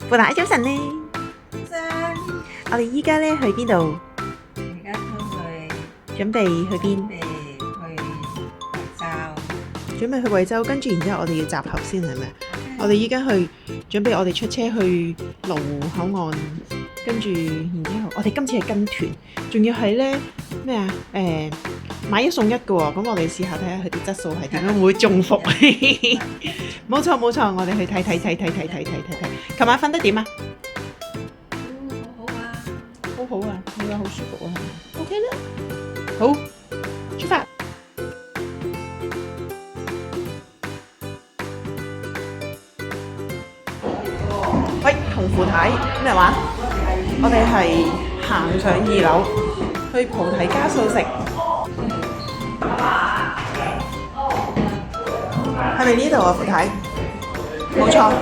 傅太早晨呢，真，我哋依家咧去邊度？而家都準備去邊？去惠州，準備去惠州，跟住然之後我哋要集合先係咪？我哋依家去準備，我哋出車去羅湖口岸，跟住然之後，我哋今次係跟團，仲要係咧咩啊？買一送一嘅喎，咁我哋試下睇下佢啲質素係點樣會中伏。冇錯冇錯，我哋去睇。琴晚瞓得點啊？好好啊！好好啊，你話好舒服啊，係咪？OK 啦，好，出發。喂，同傅太咩話？我哋係行上2樓去菩提家素食，係咪呢度啊？傅太，冇錯。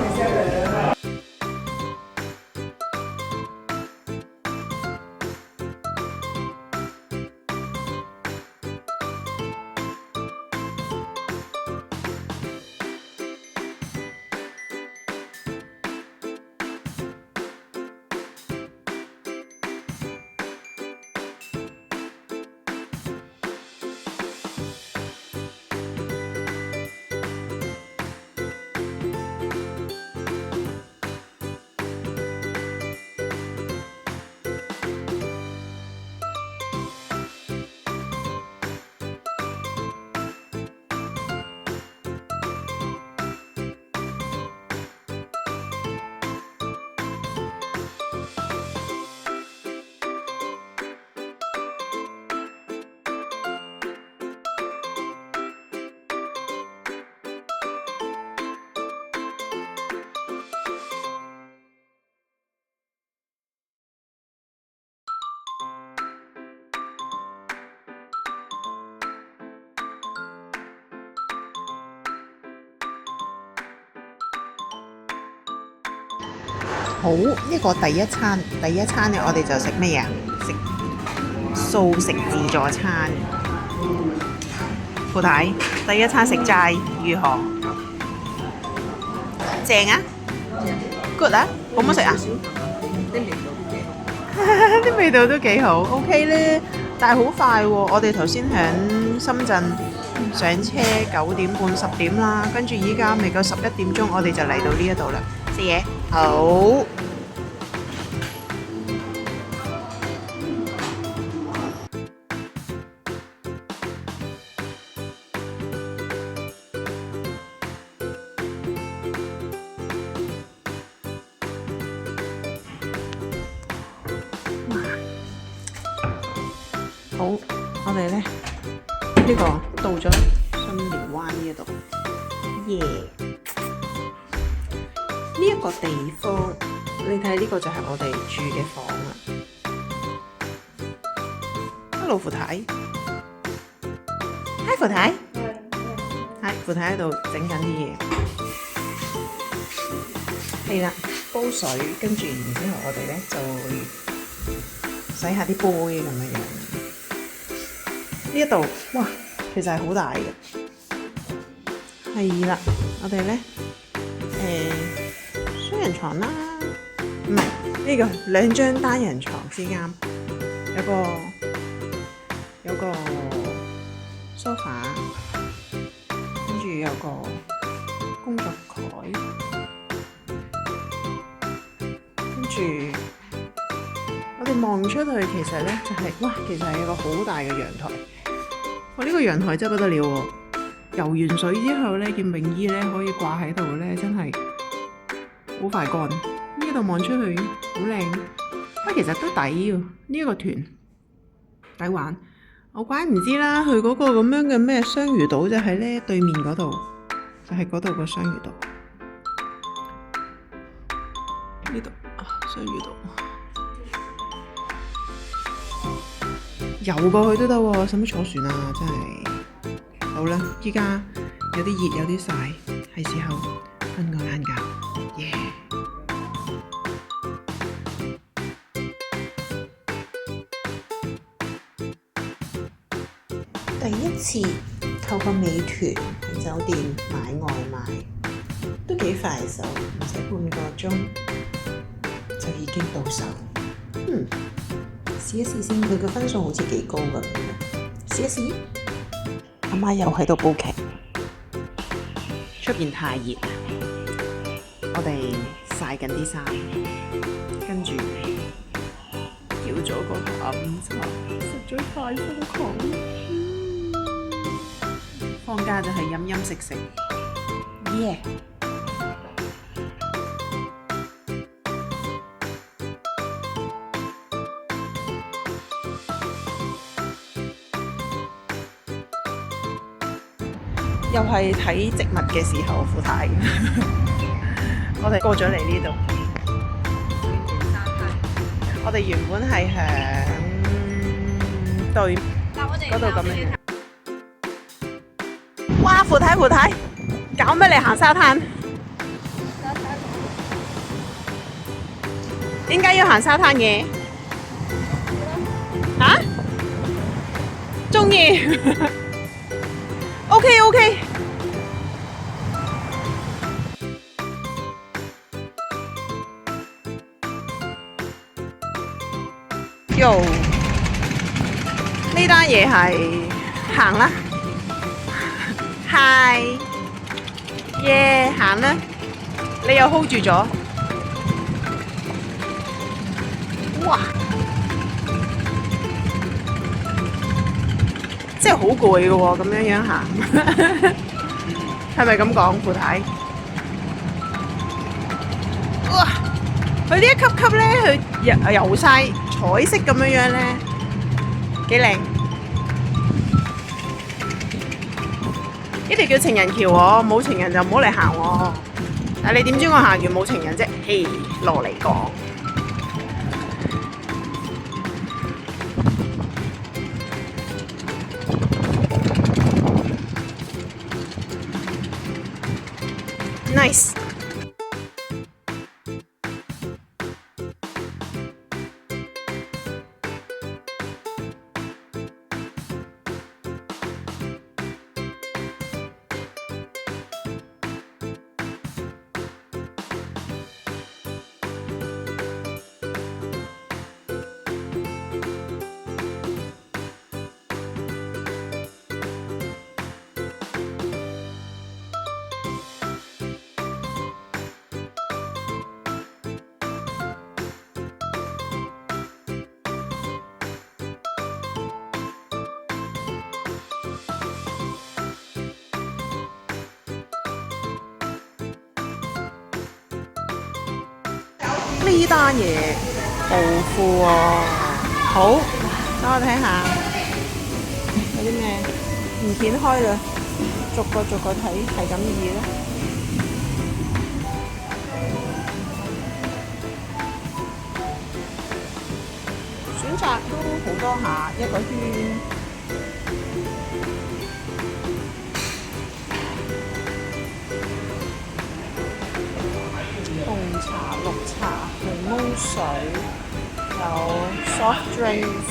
好，呢個第一餐咧，我哋就食咩啊？食素食自助餐。傅太，第一餐食齋如何？正啊？Good 啊？好唔好食啊？啲味道都幾好，OK 咧。但係好快喎，我哋頭先喺深圳上車9點半10點啦，跟住依家未夠11點鐘，我哋就嚟到呢一度啦。食嘢好。好，我哋咧呢個到咗巽寮灣呢一度，耶！呢一個地方，你睇呢個就係我哋住嘅房啦。Hello， 傅太，Hi， 傅太，Hi， 傅太喺度整緊啲嘢。係啦，煲水，跟住然之後我哋咧就會洗下啲杯咁樣樣。呢一度，哇，其實係好大嘅。係啦，我哋咧雙人床啦，唔係呢個2張單人床之間有個 sofa， 跟住有個工作台，跟住我哋望出去其實咧就係、哇，其實係一個好大嘅陽台。哇！呢個陽台真係不得了喎，游完水之後咧，件泳衣咧可以掛喺度咧，真係好快乾。呢度望出去好靚，其實都抵喎。呢一個團抵玩，我怪唔知啦。去嗰個咁樣嘅咩雙魚島就係咧對面嗰度，就係嗰度個雙魚島。呢度啊，雙魚島。游過去都得喎，使乜坐船啊？真係好啦，依家有啲熱有啲曬，係時候瞓個晏覺，耶！第一次透過美團喺酒店買外賣，都幾快手，唔使半個鐘。試一試先，佢嘅分數好似幾高㗎。試一試。阿媽又喺度煲劇，出邊太熱，我哋曬緊啲衫，跟住叫咗個下午茶，實在太瘋狂。放假就係飲飲食食，耶！又係睇植物嘅時候，富太。我哋過咗嚟呢度，我哋原本係響對嗰度咁樣。哇！富太，搞咩嚟行沙灘？點解要行沙灘嘅？嚇？鍾意。OK。Yo， 呢單嘢係行啦。Hi，耶，行啦。你又 hold 住咗。哇！真係好攰嘅喎，咁樣行，係咪咁講，富太？哇！佢呢一級咧，佢油晒彩色咁樣咧，幾靚。呢條叫情人橋喎，冇情人就唔好嚟行喎。但係你點知我行完冇情人啫？嘿，落嚟講。Nice。呢單嘢暴富喎，好，等我睇下有啲咩，唔掀開啦，逐個睇，係咁易啦。選擇都好多下，一個圈。紅茶、綠茶、檸檬水，有 soft drinks，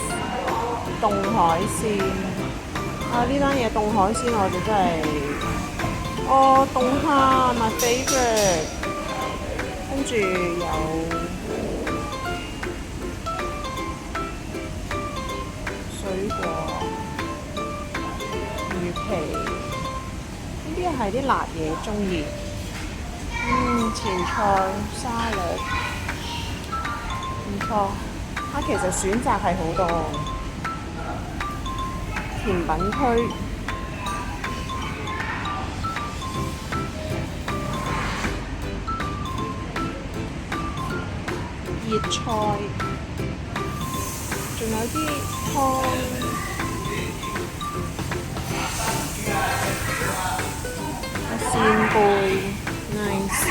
凍海鮮。啊！呢單嘢凍海鮮我哋真係，凍蝦 my favourite。跟住有水果、魚皮，呢啲係啲辣嘢，鍾意。前菜、沙律，唔錯。其實選擇係好多。甜品區，熱菜，仲有啲湯。扇貝 ，nice。